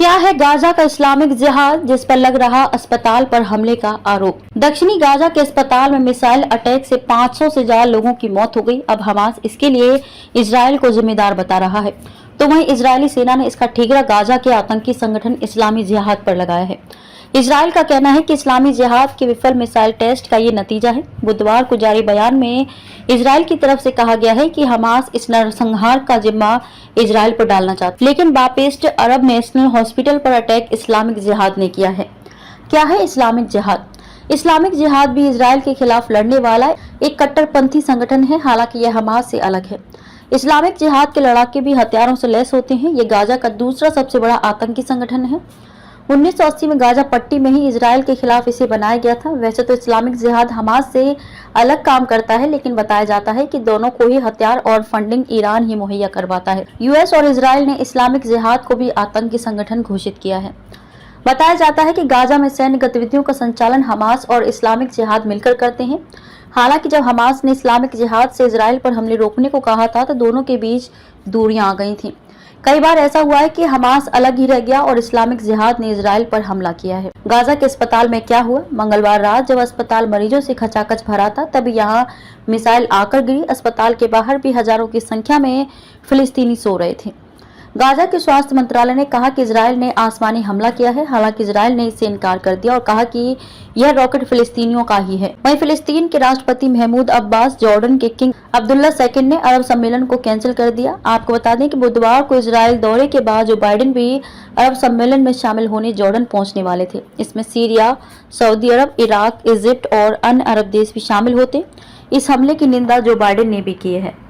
क्या है गाजा का इस्लामिक जिहाद, जिस पर लग रहा अस्पताल पर हमले का आरोप। दक्षिणी गाजा के अस्पताल में मिसाइल अटैक से 500 से ज्यादा लोगों की मौत हो गई। अब हमास इसके लिए इजराइल को जिम्मेदार बता रहा है, तो वहीं इजरायली सेना ने इसका ठीकरा गाजा के आतंकी संगठन इस्लामी जिहाद पर लगाया है। इजराइल का कहना है कि इस्लामी जिहाद के विफल मिसाइल टेस्ट का ये नतीजा है। बुधवार को जारी बयान में इजराइल की तरफ से कहा गया है कि हमास इस नरसंहार का जिम्मा इजराइल पर डालना चाहता है, लेकिन बापेस्ट अरब नेशनल हॉस्पिटल पर अटैक इस्लामिक जिहाद ने किया है। क्या है इस्लामिक जिहाद? इस्लामिक जिहाद भी इजराइल के खिलाफ लड़ने वाला एक कट्टरपंथी संगठन है, हालांकि यह हमास से अलग है। इस्लामिक जिहाद के लड़ाके भी हथियारों से लैस होते हैं। ये गाजा का दूसरा सबसे बड़ा आतंकी संगठन है। 1980 में गाजा पट्टी में ही इजराइल के खिलाफ इसे बनाया गया था। वैसे तो इस्लामिक जिहाद हमास से अलग काम करता है, लेकिन बताया जाता है कि दोनों को ही हथियार और फंडिंग ईरान ही मुहैया करवाता है। यूएस और इजराइल ने इस्लामिक जिहाद को भी आतंकी संगठन घोषित किया है। बताया जाता है कि गाजा में सैन्य गतिविधियों का संचालन हमास और इस्लामिक जिहाद मिलकर करते हैं। हालांकि जब हमास ने इस्लामिक जिहाद से इजराइल पर हमले रोकने को कहा था, तो दोनों के बीच दूरियां आ गई थीं। कई बार ऐसा हुआ है कि हमास अलग ही रह गया और इस्लामिक जिहाद ने इजराइल पर हमला किया है। गाजा के अस्पताल में क्या हुआ? मंगलवार रात जब अस्पताल मरीजों से खचाखच भरा था, तभी यहाँ मिसाइल आकर गिरी। अस्पताल के बाहर भी हजारों की संख्या में फिलिस्तीनी सो रहे थे। गाजा के स्वास्थ्य मंत्रालय ने कहा कि इजराइल ने आसमानी हमला किया है। हालांकि इजराइल ने इससे इनकार कर दिया और कहा कि यह रॉकेट फिलिस्तीनियों का ही है। वहीं फिलिस्तीन के राष्ट्रपति महमूद अब्बास, जॉर्डन के किंग अब्दुल्ला II ने अरब सम्मेलन को कैंसिल कर दिया। आपको बता दें कि बुधवार को इजराइल दौरे के बाद जो बाइडेन भी अरब सम्मेलन में शामिल होने जॉर्डन पहुंचने वाले थे। इसमें सीरिया, सऊदी अरब, इराक, इजिप्ट और अन्य अरब देश भी शामिल होते। इस हमले की निंदा जो बाइडेन ने भी की है।